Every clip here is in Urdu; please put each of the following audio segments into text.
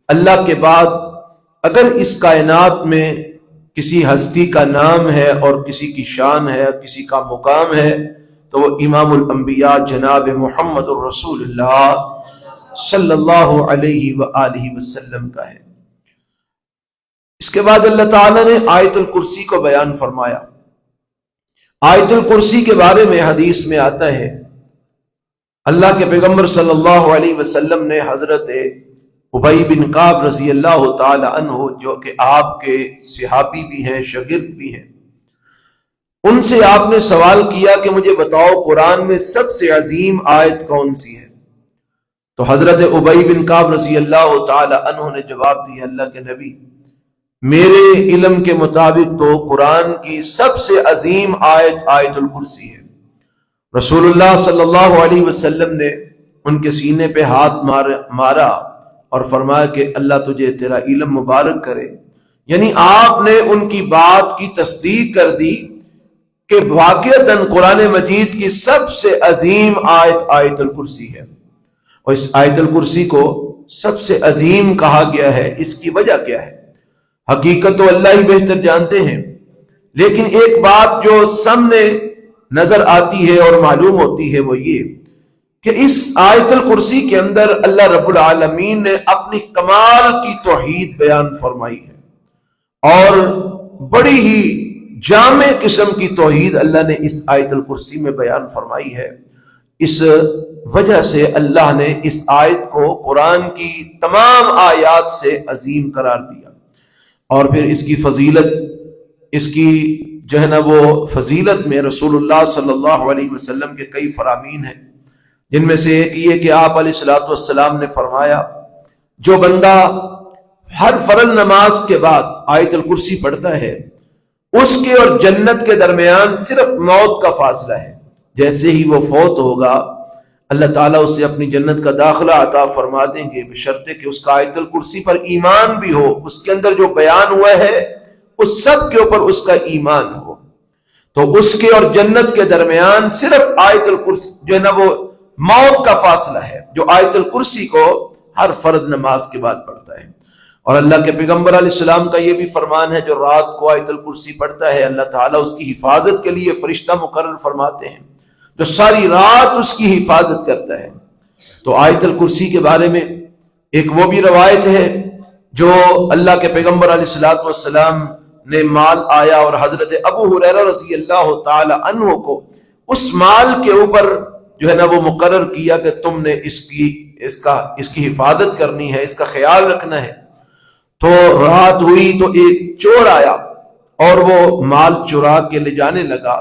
اللہ کے بعد اگر اس کائنات میں کسی ہستی کا نام ہے اور کسی کی شان ہے، کسی کا مقام ہے، تو وہ امام الانبیاء جناب محمد الرسول اللہ صلی اللہ علیہ وآلہ وسلم کا ہے۔ اس کے بعد اللہ تعالیٰ نے آیت الکرسی کو بیان فرمایا۔ آیت الکرسی کے بارے میں حدیث میں آتا ہے، اللہ کے پیغمبر صلی اللہ علیہ وسلم نے حضرت ابی بن کعب رضی اللہ تعالی عنہ، جو کہ آپ کے صحابی بھی ہیں، شاگرد بھی ہیں، ان سے آپ نے سوال کیا کہ مجھے بتاؤ قرآن میں سب سے عظیم آیت کون سی ہے؟ تو حضرت ابی بن کعب رضی اللہ تعالی عنہ نے جواب دیا، اللہ کے نبی، میرے علم کے مطابق تو قرآن کی سب سے عظیم آیت آیت الکرسی ہے۔ رسول اللہ صلی اللہ علیہ وسلم نے ان کے سینے پہ ہاتھ مارا اور فرمایا کہ اللہ تجھے تیرا علم مبارک کرے، یعنی آپ نے ان کی بات کی تصدیق کر دی کہ واقعتاً قرآن مجید کی سب سے عظیم آیت آیت الکرسی ہے۔ اور اس آیت الکرسی کو سب سے عظیم کہا گیا ہے، اس کی وجہ کیا ہے؟ حقیقت تو اللہ ہی بہتر جانتے ہیں، لیکن ایک بات جو سامنے نظر آتی ہے اور معلوم ہوتی ہے وہ یہ کہ اس آیت الکرسی کے اندر اللہ رب العالمین نے اپنی کمال کی توحید بیان فرمائی ہے، اور بڑی ہی جامع قسم کی توحید اللہ نے اس آیت الکرسی میں بیان فرمائی ہے۔ اس وجہ سے اللہ نے اس آیت کو قرآن کی تمام آیات سے عظیم قرار دیا، اور پھر اس کی فضیلت، اس کی جو ہے نا وہ فضیلت میں رسول اللہ صلی اللہ علیہ وسلم کے کئی فرامین ہیں، جن میں سے ایک یہ کہ آپ علیہ الصلوۃ والسلام نے فرمایا، جو بندہ ہر فرض نماز کے بعد آیت الکرسی پڑھتا ہے، اس کے اور جنت کے درمیان صرف موت کا فاصلہ ہے۔ جیسے ہی وہ فوت ہوگا اللہ تعالیٰ اسے اپنی جنت کا داخلہ عطا فرما دیں گے، بشرطے کہ اس کا آیت الکرسی پر ایمان بھی ہو، اس کے اندر جو بیان ہوا ہے اس سب کے اوپر اس کا ایمان ہو، تو اس کے اور جنت کے درمیان صرف آیت الکرسی جو ہے نا وہ موت کا فاصلہ ہے، جو آیت الکرسی کو ہر فرض نماز کے بعد پڑھتا ہے۔ اور اللہ کے پیغمبر علیہ السلام کا یہ بھی فرمان ہے، جو رات کو آیت الکرسی پڑھتا ہے اللہ تعالیٰ اس کی حفاظت کے لیے فرشتہ مقرر فرماتے ہیں جو ساری رات اس کی حفاظت کرتا ہے۔ تو آیت الکرسی کے بارے میں ایک وہ بھی روایت ہے جو اللہ کے پیغمبر علیہ السلام نے مال آیا اور حضرت ابو ہریرہ رضی اللہ تعالی عنہ کو اس مال کے اوپر جو ہے نا وہ مقرر کیا کہ تم نے اس کی حفاظت کرنی ہے، اس کا خیال رکھنا ہے۔ تو رات ہوئی تو ایک چور آیا اور وہ مال چرا کے لے جانے لگا،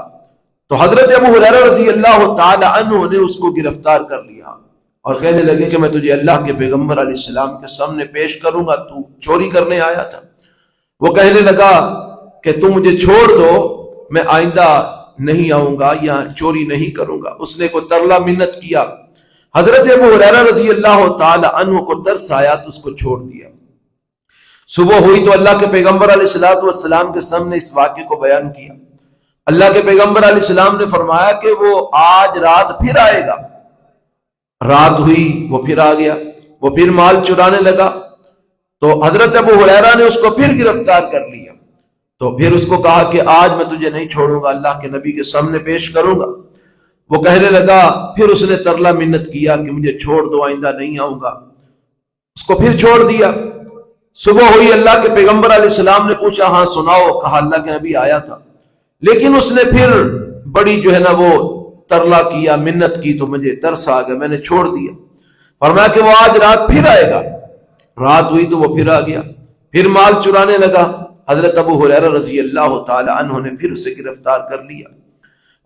تو حضرت ابو ہریرہ رضی اللہ تعالی عنہ نے اس کو گرفتار کر لیا اور کہنے لگے کہ میں تجھے اللہ کے پیغمبر علیہ السلام کے سامنے پیش کروں گا، تو چوری کرنے آیا تھا۔ وہ کہنے لگا کہ تم مجھے چھوڑ دو، میں آئندہ نہیں آؤں گا یا چوری نہیں کروں گا۔ اس نے کو ترلا منت کیا، حضرت ابو ہریرہ رضی اللہ تعالی عنہ کو ترس آیا تو اس کو چھوڑ دیا۔ صبح ہوئی تو اللہ کے پیغمبر علیہ السلام کے سامنے اس واقعے کو بیان کیا۔ اللہ کے پیغمبر علیہ السلام نے فرمایا کہ وہ آج رات پھر آئے گا۔ رات ہوئی وہ پھر آ گیا، وہ پھر مال چرانے لگا، تو حضرت ابو ہریرہ نے اس کو پھر گرفتار کر لیا، تو پھر اس کو کہا کہ آج میں تجھے نہیں چھوڑوں گا، اللہ کے نبی کے سامنے پیش کروں گا۔ وہ کہنے لگا، پھر اس نے ترلا منت کیا کہ مجھے چھوڑ دو، آئندہ نہیں آؤں گا۔ اس کو پھر چھوڑ دیا۔ صبح ہوئی، اللہ کے پیغمبر علیہ السلام نے پوچھا، ہاں سناؤ، کہا اللہ کے نبی آیا تھا، لیکن اس نے پھر بڑی جو ہے نا وہ ترلا کیا، منت کی، تو مجھے ترس آ گیا، میں نے چھوڑ دیا۔ فرمایا کہ وہ آج رات پھر آئے گا۔ رات ہوئی تو وہ پھر آ گیا، پھر مال چرانے لگا۔ حضرت ابو ہریرہ رضی اللہ تعالی عنہ نے پھر اسے گرفتار کر لیا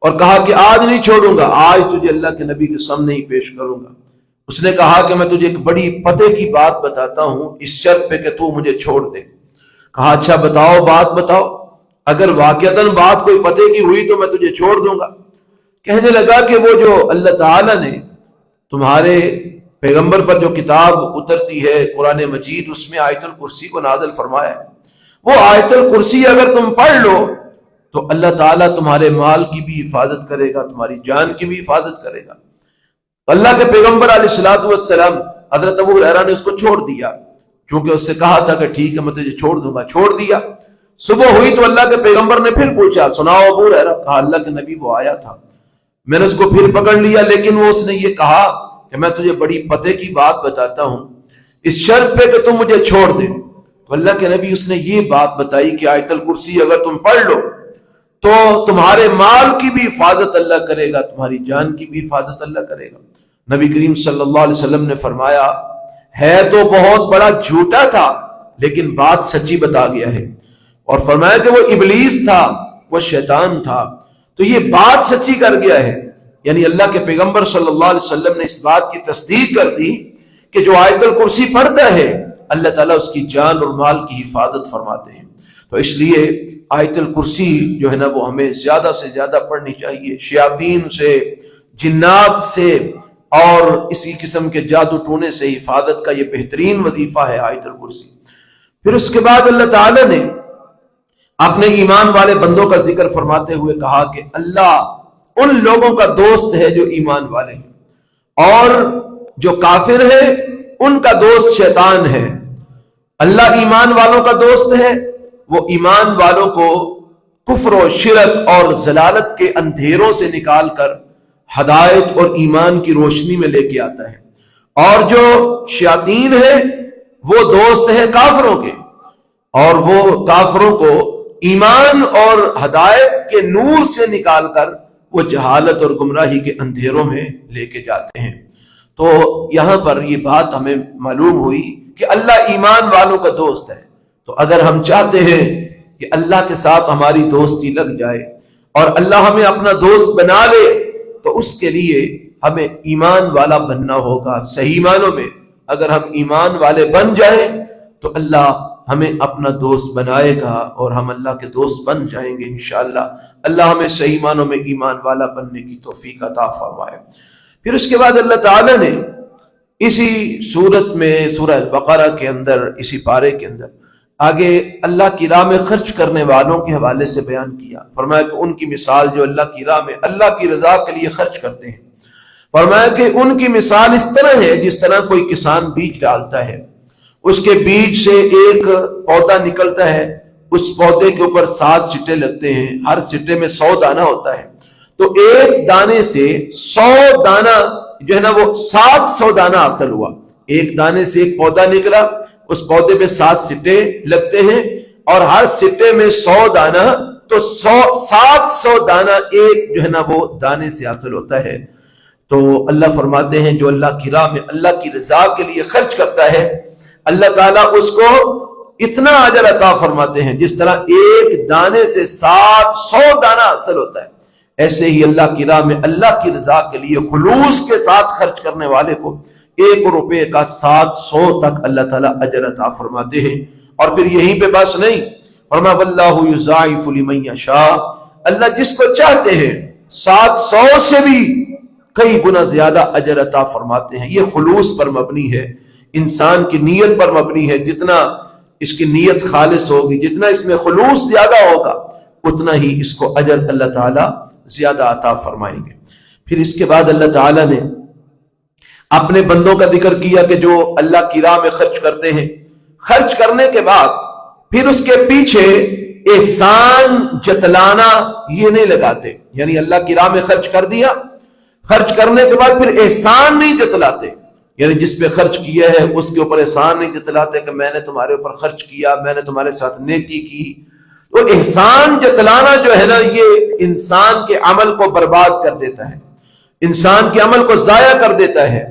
اور کہا کہ آج نہیں چھوڑوں گا، آج تجھے اللہ کے نبی کے سامنے ہی پیش کروں گا۔ اس نے کہا کہ میں تجھے ایک بڑی پتے کی بات بتاتا ہوں، اس شرط پہ کہ تو مجھے چھوڑ دے۔ کہا اچھا بتاؤ، بات بتاؤ، اگر واقعتاً بات کوئی پتے کی ہوئی تو میں تجھے چھوڑ دوں گا۔ کہنے لگا کہ وہ جو اللہ تعالیٰ نے تمہارے پیغمبر پر جو کتاب اترتی ہے قرآن مجید، اس میں آیت الکرسی کو نازل فرمایا ہے، وہ آیت الکرسی اگر تم پڑھ لو تو اللہ تعالیٰ تمہارے مال کی بھی حفاظت کرے گا، تمہاری جان کی بھی حفاظت کرے گا۔ اللہ کے پیغمبر علیہ الصلوۃ والسلام حضرت ابو ہریرہ نے اس کو چھوڑ دیا۔ چونکہ اس سے کہا تھا کہ ٹھیک ہے میں تجھے چھوڑ دوں گا، چھوڑ دیا۔ صبح ہوئی تو اللہ کے پیغمبر نے پھر پوچھا، سناؤ ابو ہریرہ؟ کہا اللہ کے نبی وہ آیا تھا، میں نے اس کو پھر پکڑ لیا، لیکن وہ اس نے یہ کہا کہ میں تجھے بڑی پتے کی بات بتاتا ہوں، اس شرط پہ کہ تم مجھے چھوڑ دے۔ تو اللہ کے نبی اس نے یہ بات بتائی کہ آیت الکرسی اگر تم پڑھ لو تو تمہارے مال کی بھی حفاظت اللہ کرے گا، تمہاری جان کی بھی حفاظت اللہ کرے گا۔ نبی کریم صلی اللہ علیہ وسلم نے فرمایا ہے تو بہت بڑا جھوٹا تھا لیکن بات سچی بتا گیا ہے، اور فرمایا کہ وہ ابلیس تھا، وہ شیطان تھا، تو یہ بات سچی کر گیا ہے۔ یعنی اللہ کے پیغمبر صلی اللہ علیہ وسلم نے اس بات کی تصدیق کر دی کہ جو آیت الکرسی پڑھتا ہے اللہ تعالیٰ اس کی جان اور مال کی حفاظت فرماتے ہیں۔ تو اس لیے آیت الکرسی جو ہے نا وہ ہمیں زیادہ سے زیادہ پڑھنی چاہیے، شیاطین سے، جنات سے اور اسی قسم کے جادو ٹونے سے حفاظت کا یہ بہترین وظیفہ ہے آیت الکرسی۔ پھر اس کے بعد اللہ تعالیٰ نے اپنے ایمان والے بندوں کا ذکر فرماتے ہوئے کہا کہ اللہ ان لوگوں کا دوست ہے جو ایمان والے ہیں، اور جو کافر ہے ان کا دوست شیطان ہے۔ اللہ ایمان والوں کا دوست ہے، وہ ایمان والوں کو کفر و شرک اور ضلالت کے اندھیروں سے نکال کر ہدایت اور ایمان کی روشنی میں لے کے آتا ہے، اور جو شیاطین ہے وہ دوست ہیں کافروں کے، اور وہ کافروں کو ایمان اور ہدایت کے نور سے نکال کر وہ جہالت اور گمراہی کے اندھیروں میں لے کے جاتے ہیں۔ تو یہاں پر یہ بات ہمیں معلوم ہوئی کہ اللہ ایمان والوں کا دوست ہے۔ تو اگر ہم چاہتے ہیں کہ اللہ کے ساتھ ہماری دوستی لگ جائے اور اللہ ہمیں اپنا دوست بنا لے، تو اس کے لیے ہمیں ایمان والا بننا ہوگا۔ صحیح معنوں میں اگر ہم ایمان والے بن جائیں تو اللہ ہمیں اپنا دوست بنائے گا اور ہم اللہ کے دوست بن جائیں گے انشاءاللہ۔ اللہ ہمیں صحیح معنوں میں ایمان والا بننے کی توفیق عطا فرمائے۔ پھر اس کے بعد اللہ تعالیٰ نے اسی سورت میں سورہ البقرہ کے اندر، اسی پارے کے اندر آگے اللہ کی راہ میں خرچ کرنے والوں کے حوالے سے بیان کیا۔ فرمایا کہ ان کی مثال جو اللہ کی راہ میں اللہ کی رضا کے لیے خرچ کرتے ہیں، فرمایا کہ ان کی مثال اس طرح ہے جس طرح کوئی کسان بیج ڈالتا ہے، اس کے بیج سے ایک پودا نکلتا ہے، اس پودے کے اوپر 7 سٹے لگتے ہیں، ہر سٹے میں 100 دانہ ہوتا ہے، تو ایک دانے سے 100 دانہ جو ہے نا وہ 700 دانہ حاصل ہوا۔ ایک دانے سے ایک پودا نکلا، اس پودے پہ 7 سٹے لگتے ہیں اور ہر سٹے میں 100 دانہ، تو 700 دانہ ایک جو ہے نا وہ دانے سے حاصل ہوتا ہے۔ تو اللہ فرماتے ہیں جو اللہ کی راہ میں اللہ کی رضا کے لیے خرچ کرتا ہے، اللہ تعالیٰ اس کو اتنا اجر عطا فرماتے ہیں جس طرح ایک دانے سے 700 دانہ حاصل ہوتا ہے۔ ایسے ہی اللہ کی راہ میں اللہ کی رضا کے لیے خلوص کے ساتھ خرچ کرنے والے کو 1 روپے کا 700 تک اللہ تعالیٰ اجر عطا فرماتے ہیں۔ اور پھر یہیں پہ بس نہیں، فرمایا واللہ یضاعف لمن یشاء، اللہ جس کو چاہتے ہیں 700 سے بھی کئی گنا زیادہ اجر عطا فرماتے ہیں۔ یہ خلوص پر مبنی ہے، انسان کی نیت پر مبنی ہے۔ جتنا اس کی نیت خالص ہوگی، جتنا اس میں خلوص زیادہ ہوگا، اتنا ہی اس کو اجر اللہ تعالیٰ زیادہ عطا فرمائیں گے۔ پھر اس کے بعد اللہ تعالیٰ نے اپنے بندوں کا ذکر کیا کہ جو اللہ کی راہ میں خرچ کرتے ہیں، خرچ کرنے کے بعد پھر اس کے پیچھے احسان جتلانا یہ نہیں لگاتے، یعنی اللہ کی راہ میں خرچ کر دیا، خرچ کرنے کے بعد پھر احسان نہیں جتلاتے، یعنی جس پہ خرچ کیا ہے اس کے اوپر احسان نہیں جتلاتے کہ میں نے تمہارے اوپر خرچ کیا، میں نے تمہارے ساتھ نیکی کی۔ تو احسان جتلانا جو ہے نا یہ انسان کے عمل کو برباد کر دیتا ہے، انسان کے عمل کو ضائع کر دیتا ہے،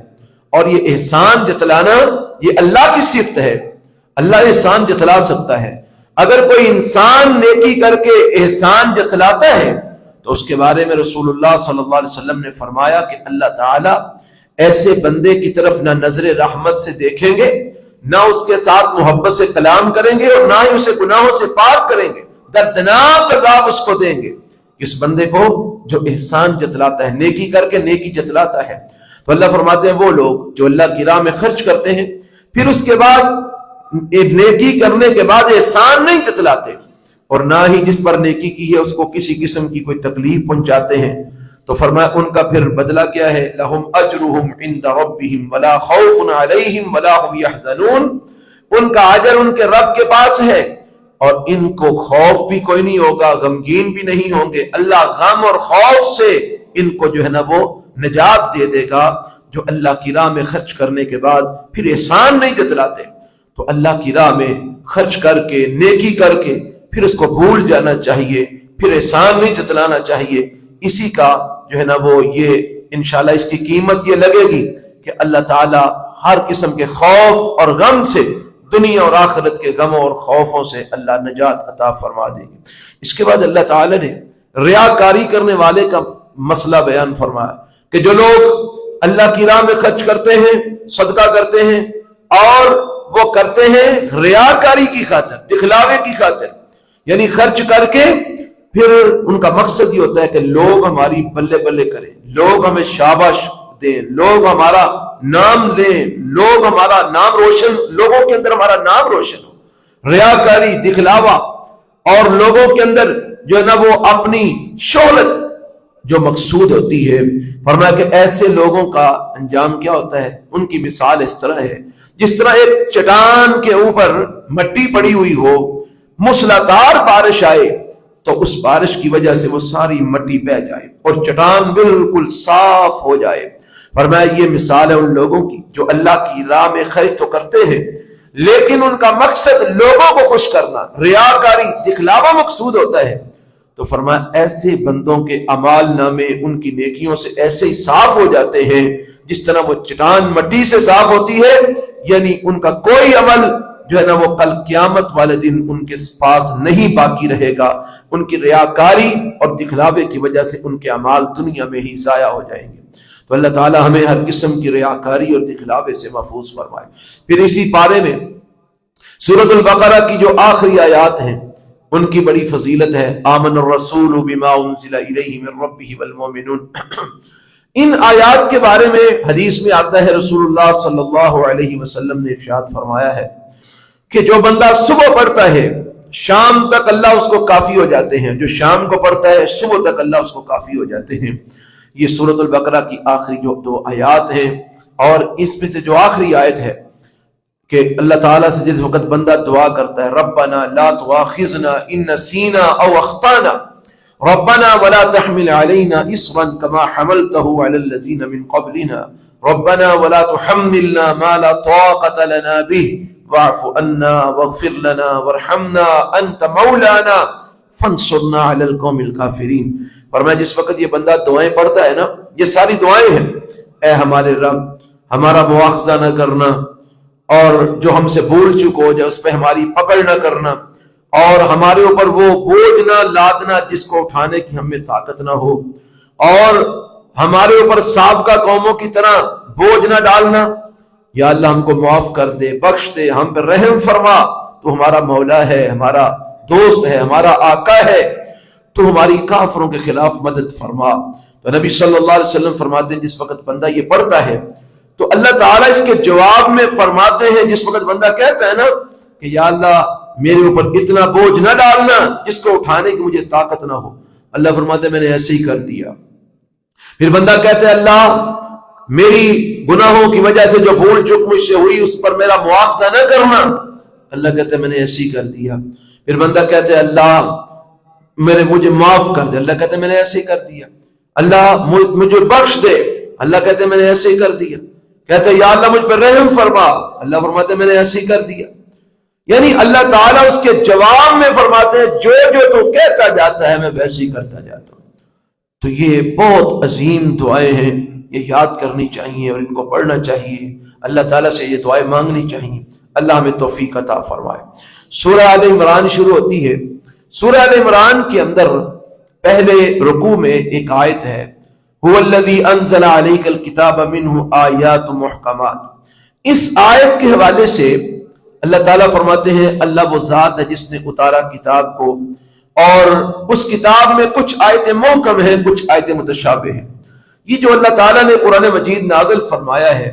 اور یہ احسان جتلانا یہ اللہ کی صفت ہے، اللہ احسان جتلا سکتا ہے۔ اگر کوئی انسان نیکی کر کے احسان جتلاتا ہے تو اس کے بارے میں رسول اللہ صلی اللہ علیہ وسلم نے فرمایا کہ اللہ تعالیٰ ایسے بندے کی طرف نہ نظر رحمت سے دیکھیں گے، نہ اس کے ساتھ محبت سے کلام کریں گے، اور نہ ہی اسے گناہوں سے پاک کریں گے، دردناک عذاب اس کو دیں گے، اس بندے کو جو احسان جتلاتا ہے، نیکی کر کے نیکی جتلاتا ہے۔ تو اللہ فرماتے ہیں وہ لوگ جو اللہ کی راہ میں خرچ کرتے ہیں، پھر اس کے بعد نیکی کرنے کے بعد احسان نہیں جتلاتے، اور نہ ہی جس پر نیکی کی ہے اس کو کسی قسم کی کوئی تکلیف پہنچاتے ہیں، تو فرمایا ان کا پھر بدلہ کیا ہے، لہم اجرہم عند ربہم ولا خوف علیہم ولا هم یحزنون، ان کا اجر ان کے رب کے پاس ہے، اور ان کو خوف بھی کوئی نہیں ہوگا، غمگین بھی نہیں ہوں گے۔ اللہ غم اور خوف سے ان کو جو ہے نا وہ نجات دے دے گا۔ جو اللہ کی راہ میں خرچ کرنے کے بعد پھر احسان نہیں جتلاتے، تو اللہ کی راہ میں خرچ کر کے، نیکی کر کے، پھر اس کو بھول جانا چاہیے، پھر احسان نہیں جتلانا چاہیے۔ اسی کا جو ہے نا وہ یہ انشاءاللہ اس کی قیمت یہ لگے گی کہ اللہ تعالی ہر قسم کے خوف اور غم سے، دنیا اور آخرت کے غموں اور خوفوں سے اللہ نجات عطا فرما دے گی۔ اس کے بعد اللہ تعالی نے ریاکاری کرنے والے کا مسئلہ بیان فرمایا کہ جو لوگ اللہ کی راہ میں خرچ کرتے ہیں، صدقہ کرتے ہیں، اور وہ کرتے ہیں ریاکاری کی خاطر، دکھلاوے کی خاطر، یعنی خرچ کر کے پھر ان کا مقصد یہ ہوتا ہے کہ لوگ ہماری بلے بلے کریں، لوگ ہمیں شاباش دیں، لوگ ہمارا نام لیں، لوگ ہمارا نام روشن، لوگوں کے اندر ہمارا نام روشن ہو۔ ریاکاری، دکھلاوا، اور لوگوں کے اندر جو ہے نا وہ اپنی شہرت جو مقصود ہوتی ہے، فرمایا کہ ایسے لوگوں کا انجام کیا ہوتا ہے؟ ان کی مثال اس طرح ہے جس طرح ایک چٹان کے اوپر مٹی پڑی ہوئی ہو، موسلادھار بارش آئے تو اس بارش کی وجہ سے وہ ساری مٹی بہہ جائے اور چٹان بالکل صاف ہو جائے۔ فرمایا یہ مثال ہے ان لوگوں کی جو اللہ کی راہ میں خرچ تو کرتے ہیں، لیکن ان کا مقصد لوگوں کو خوش کرنا، ریاکاری، دکھلاوا مقصود ہوتا ہے۔ تو فرمایا ایسے بندوں کے اعمال نامے ان کی نیکیوں سے ایسے ہی صاف ہو جاتے ہیں جس طرح وہ چٹان مٹی سے صاف ہوتی ہے، یعنی ان کا کوئی عمل جو ہے نا وہ کل قیامت والے دن ان کے پاس نہیں باقی رہے گا۔ ان کی ریاکاری اور دکھلاوے کی وجہ سے ان کے اعمال دنیا میں ہی ضائع ہو جائیں گے۔ تو اللہ تعالی ہمیں ہر قسم کی ریاکاری اور دکھلاوے سے محفوظ فرمائے۔ پھر اسی پارے میں سورۃ البقرہ کی جو آخری آیات ہیں ان کی بڑی فضیلت ہے۔ آمن الرسول بما انزل الیہ من ربہ والمؤمنون، ان آیات کے بارے میں حدیث میں آتا ہے، رسول اللہ صلی اللہ علیہ وسلم نے ارشاد فرمایا ہے کہ جو بندہ صبح پڑھتا ہے شام تک اللہ اس کو کافی ہو جاتے ہیں، جو شام کو پڑھتا ہے صبح تک اللہ اس کو کافی ہو جاتے ہیں۔ یہ سورۃ البقرہ کی آخری جو دو آیات ہیں، اور اس میں سے جو آخری آیت ہے کہ اللہ تعالیٰ سے جس وقت بندہ دعا کرتا ہے ربنا لا تؤاخذنا ان نسینا او اخطانا ربنا ولا تحمل علينا اصرا كما حملته على الذين من قبلنا ربنا ولا تحملنا ما لا طاقة لنا به واعف عنا واغفر لنا وارحمنا انت مولانا فانصرنا على القوم الكافرين۔ فرمایا جس وقت یہ بندہ دعائیں پڑھتا ہے نا، یہ ساری دعائیں ہیں، اے ہمارے رب ہمارا مواخذہ نہ کرنا، اور جو ہم سے بھول چکو ہو جائے اس پہ ہماری پکڑ نہ کرنا، اور ہمارے اوپر وہ بوجھ نہ لادنا جس کو اٹھانے کی ہمیں طاقت نہ ہو، اور ہمارے اوپر سابقہ قوموں کی طرح بوجھ نہ ڈالنا۔ یا اللہ ہم کو معاف کر دے، بخش دے، ہم پہ رحم فرما، تو ہمارا مولا ہے، ہمارا دوست ہے، ہمارا آقا ہے، تو ہماری کافروں کے خلاف مدد فرما۔ تو نبی صلی اللہ علیہ وسلم فرماتے ہیں جس وقت بندہ یہ پڑھتا ہے تو اللہ تعالیٰ اس کے جواب میں فرماتے ہیں، جس وقت بندہ کہتا ہے نا کہ یا اللہ میرے اوپر اتنا بوجھ نہ ڈالنا جس کو اٹھانے کی مجھے طاقت نہ ہو، اللہ فرماتے ہیں میں نے ایسے ہی کر دیا۔ پھر بندہ کہتا ہے اللہ میری گناہوں کی وجہ سے جو بھول چک مجھ سے ہوئی اس پر میرا مواخذہ نہ کرنا، اللہ کہتا ہے میں نے ایسے ہی کر دیا۔ پھر بندہ کہتا ہے اللہ مجھے معاف کر دے، اللہ کہتا ہے میں نے ایسے ہی کر دیا۔ اللہ مجھے بخش دے، اللہ کہتے ہیں میں نے ایسے ہی کر دیا۔ کہتے ہیں یا اللہ مجھ پر رحم فرما، اللہ فرماتے ہیں میں نے ایسے ہی کر دیا۔ یعنی اللہ تعالیٰ اس کے جواب میں فرماتے ہیں جو جو تو کہتا جاتا ہے میں ویسے ہی کرتا جاتا ہوں۔ تو یہ بہت عظیم دعائیں ہیں، یہ یاد کرنی چاہیے اور ان کو پڑھنا چاہیے، اللہ تعالیٰ سے یہ دعائیں مانگنی چاہیے۔ اللہ ہمیں توفیق عطا فرمائے۔ سورہ آل عمران شروع ہوتی ہے۔ سورہ آل عمران کے اندر پہلے رکوع میں ایک آیت ہے هو الذی انزل علیک الکتاب منہ آیات محکمات۔ اس آیت کے حوالے سے اللہ تعالیٰ فرماتے ہیں اللہ وہ ذات ہے جس نے اتارا کتاب کو، اور اس کتاب میں کچھ آیتیں محکم ہیں، کچھ آیتیں متشابہ ہیں۔ یہ جو اللہ تعالیٰ نے قرآن مجید نازل فرمایا ہے،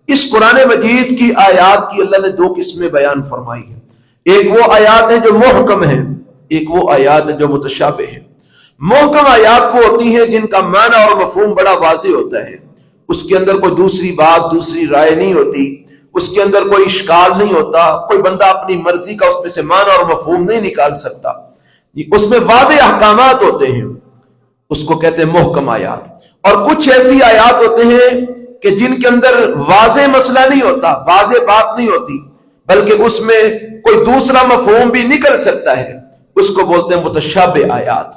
اس قرآن مجید کی آیات کی اللہ نے دو قسمیں بیان فرمائی ہیں۔ ایک وہ آیات ہیں جو محکم ہیں، ایک وہ آیات ہیں جو متشابہ ہیں۔ محکم آیات وہ ہوتی ہیں جن کا معنی اور مفہوم بڑا واضح ہوتا ہے، اس کے اندر کوئی دوسری بات، دوسری رائے نہیں ہوتی، اس کے اندر کوئی اشکال نہیں ہوتا، کوئی بندہ اپنی مرضی کا اس میں سے معنی اور مفہوم نہیں نکال سکتا، اس میں واضح احکامات ہوتے ہیں، اس کو کہتے ہیں محکم آیات۔ اور کچھ ایسی آیات ہوتے ہیں کہ جن کے اندر واضح مسئلہ نہیں ہوتا، واضح بات نہیں ہوتی، بلکہ اس میں کوئی دوسرا مفہوم بھی نکل سکتا ہے، اس کو بولتے ہیں متشابہ آیات۔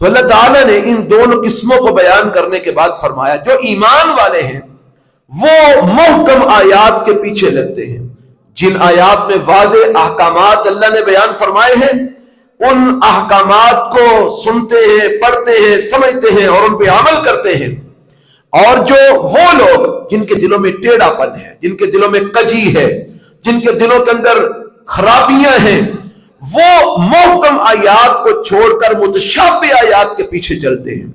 تو اللہ تعالیٰ نے ان دونوں قسموں کو بیان کرنے کے بعد فرمایا جو ایمان والے ہیں وہ محکم آیات کے پیچھے لگتے ہیں، جن آیات میں واضح احکامات اللہ نے بیان فرمائے ہیں ان احکامات کو سنتے ہیں، پڑھتے ہیں، سمجھتے ہیں اور ان پہ عمل کرتے ہیں۔ اور جو وہ لوگ جن کے دلوں میں ٹیڑھا پن ہے، جن کے دلوں میں کجی ہے، جن کے دلوں کے اندر خرابیاں ہیں، وہ محکم آیات کو چھوڑ کر متشابہ آیات کے پیچھے چلتے ہیں۔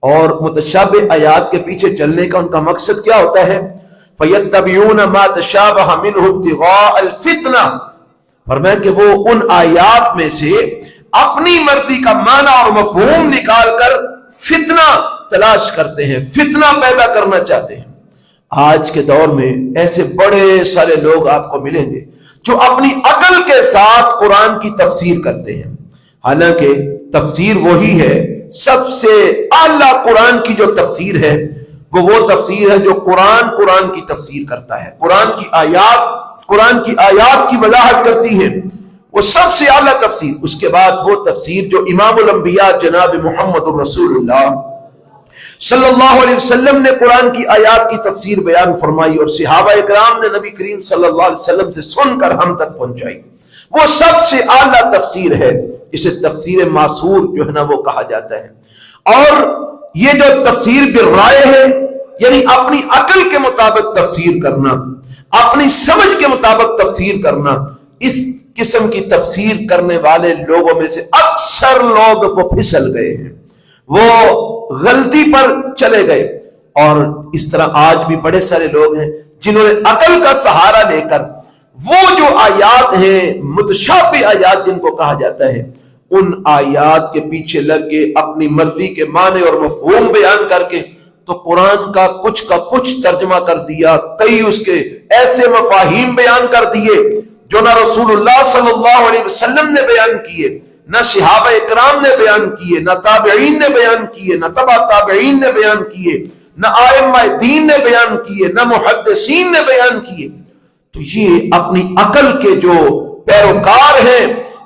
اور متشابہ آیات کے پیچھے چلنے کا ان کا مقصد کیا ہوتا ہے؟ فَيَتَّبِعُونَ مَا تَشَابَهَ مِنْهُ ابْتِغَاءَ الْفِتْنَةِ، فرمایا کہ وہ ان آیات میں سے اپنی مرضی کا معنی اور مفہوم نکال کر فتنہ تلاش کرتے ہیں، فتنہ پیدا کرنا چاہتے ہیں۔ آج کے دور میں ایسے بڑے سارے لوگ آپ کو ملیں گے جو اپنی عقل کے ساتھ قرآن کی تفسیر کرتے ہیں، حالانکہ تفسیر وہی ہے، سب سے اعلیٰ قرآن کی جو تفسیر ہے وہ تفسیر ہے جو قرآن کی تفسیر کرتا ہے، قرآن کی آیات کی وضاحت کرتی ہے، وہ سب سے اعلیٰ تفسیر۔ اس کے بعد وہ تفسیر جو امام الانبیاء جناب محمد الرسول اللہ صلی اللہ علیہ وسلم نے قرآن کی آیات کی تفسیر بیان فرمائی اور صحابہ اکرام نے نبی کریم صلی اللہ علیہ وسلم سے سن کر ہم تک پہنچائی، وہ سب سے اعلیٰ تفسیر ہے۔ اسے تفسیر معصور جو ہے نا وہ کہا جاتا ہے۔ اور یہ جو تفسیر بالرائے ہے، یعنی اپنی عقل کے مطابق تفسیر کرنا، اپنی سمجھ کے مطابق تفسیر کرنا، اس قسم کی تفسیر کرنے والے لوگوں میں سے اکثر لوگ وہ پھسل گئے ہیں، وہ غلطی پر چلے گئے۔ اور اس طرح آج بھی بڑے سارے لوگ ہیں جنہوں نے عقل کا سہارا لے کر وہ جو آیات ہیں متشابہ آیات جن کو کہا جاتا ہے، ان آیات کے پیچھے لگ کے اپنی مرضی کے معنی اور مفہوم بیان کر کے تو قرآن کا کچھ ترجمہ کر دیا، کئی اس کے ایسے مفاہیم بیان کر دیے جو نہ رسول اللہ صلی اللہ علیہ وسلم نے بیان کیے، نہ صحابہ اکرام نے بیان کیے، نہ تابعین نے بیان کیے، نہ تبع تابعین نے بیان کیے، نہ ائمہ دین نے بیان کیے، نہ محدثین نے بیان کیے۔ تو یہ اپنی عقل کے جو پیروکار ہیں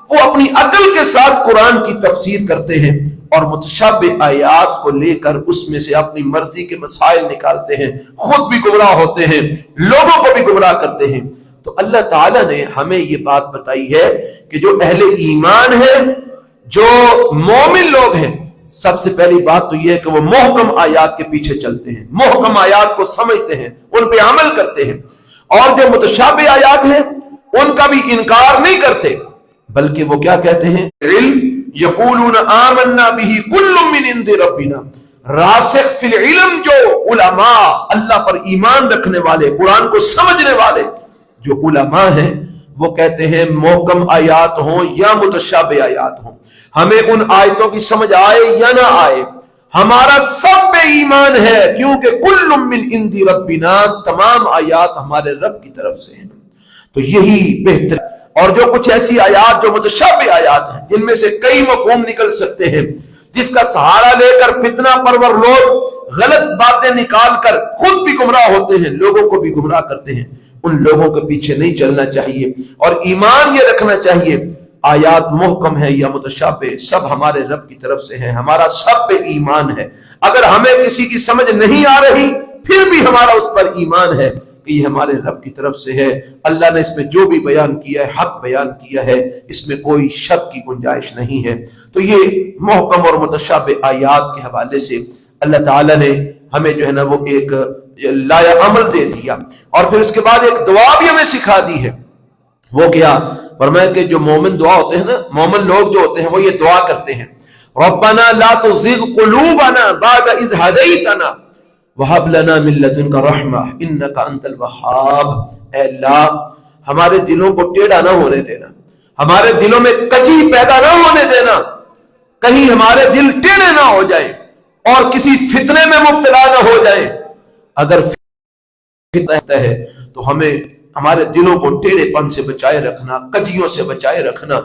وہ اپنی عقل کے ساتھ قرآن کی تفسیر کرتے ہیں اور متشابہ آیات کو لے کر اس میں سے اپنی مرضی کے مسائل نکالتے ہیں، خود بھی گمراہ ہوتے ہیں، لوگوں کو بھی گمراہ کرتے ہیں۔ تو اللہ تعالیٰ نے ہمیں یہ بات بتائی ہے کہ جو اہل ایمان ہیں، جو مومن لوگ ہیں، سب سے پہلی بات تو یہ ہے کہ وہ محکم آیات کے پیچھے چلتے ہیں، محکم آیات کو سمجھتے ہیں، ان پہ عمل کرتے ہیں، اور جو متشابہ آیات ہیں ان کا بھی انکار نہیں کرتے، بلکہ وہ کیا کہتے ہیں؟ یقولون آمنا بہ کل من عند ربنا، راسخ فی العلم جو علماء، اللہ پر ایمان رکھنے والے، قرآن کو سمجھنے والے جو علماء ہیں، وہ کہتے ہیں محکم آیات ہوں یا متشابہ آیات ہوں، ہمیں ان آیتوں کی سمجھ آئے یا نہ آئے، ہمارا سب پہ ایمان ہے، کیونکہ کل من عند ربنا، تمام آیات ہمارے رب کی طرف سے ہیں۔ تو یہی بہتر۔ اور جو کچھ ایسی آیات جو متشابہ آیات ہیں جن میں سے کئی مفہوم نکل سکتے ہیں، جس کا سہارا لے کر فتنہ پرور لوگ غلط باتیں نکال کر خود بھی گمراہ ہوتے ہیں، لوگوں کو بھی گمراہ کرتے ہیں، ان لوگوں کے پیچھے نہیں چلنا چاہیے اور ایمان یہ رکھنا چاہیے آیات محکم ہے یا متشابہ، سب ہمارے رب کی طرف سے ہیں، ہمارا سب پہ ایمان ہے۔ اگر ہمیں کسی کی سمجھ نہیں آ رہی پھر بھی ہمارا اس پر ایمان ہے کہ یہ ہمارے رب کی طرف سے ہے، اللہ نے اس میں جو بھی بیان کیا ہے حق بیان کیا ہے، اس میں کوئی شک کی گنجائش نہیں ہے۔ تو یہ محکم اور متشابہ آیات کے حوالے سے اللہ تعالیٰ نے ہمیں جو ہے نا وہ ایک لایا عمل دے دیا، اور پھر اس کے بعد ایک دعا بھی ہمیں سکھا دی ہے۔ وہ کیا؟ فرمایا کہ جو مومن دعا ہوتے ہیں نا، مومن لوگ جو ہوتے ہیں وہ یہ دعا کرتے ہیں، ربنا لا تزغ قلوبنا بعد اذ ہدیتنا وَهَبْ لَنَا مِن لَّدُنْكَ رَحْمَةً إِنَّكَ أَنتَ الْوَهَّابُ، اے اللہ ہمارے دلوں کو ٹیڑھا نہ ہونے دینا، ہمارے دلوں میں کجی پیدا نہ ہونے دینا، کہیں ہمارے دل ٹیڑھے نہ ہو جائیں اور کسی فتنے میں مبتلا نہ ہو جائیں۔ اگر فتنہ ہے تو ہمیں ہمارے دلوں کو ٹیڑھے پن سے بچائے رکھنا، کجیوں سے بچائے رکھنا،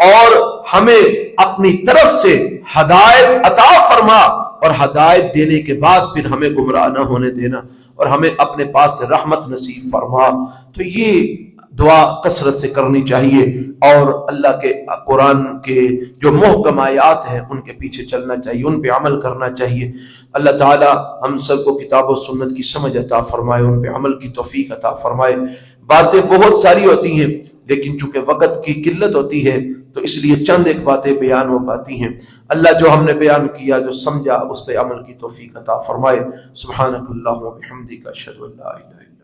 اور ہمیں اپنی طرف سے ہدایت عطا فرما، اور ہدایت دینے کے بعد پھر ہمیں گمراہ نہ ہونے دینا، اور ہمیں اپنے پاس سے رحمت نصیب فرما۔ تو یہ دعا کثرت سے کرنی چاہیے، اور اللہ کے قرآن کے جو محکم آیات ہیں ان کے پیچھے چلنا چاہیے، ان پہ عمل کرنا چاہیے۔ اللہ تعالی ہم سب کو کتاب و سنت کی سمجھ عطا فرمائے، ان پہ عمل کی توفیق عطا فرمائے۔ باتیں بہت ساری ہوتی ہیں لیکن چونکہ وقت کی قلت ہوتی ہے تو اس لیے چند ایک باتیں بیان ہو پاتی ہیں۔ اللہ جو ہم نے بیان کیا، جو سمجھا، اس پہ عمل کی توفیق عطا فرمائے۔ سبحانک اللہم و بحمدک، اشہد ان لا الہ الا انت۔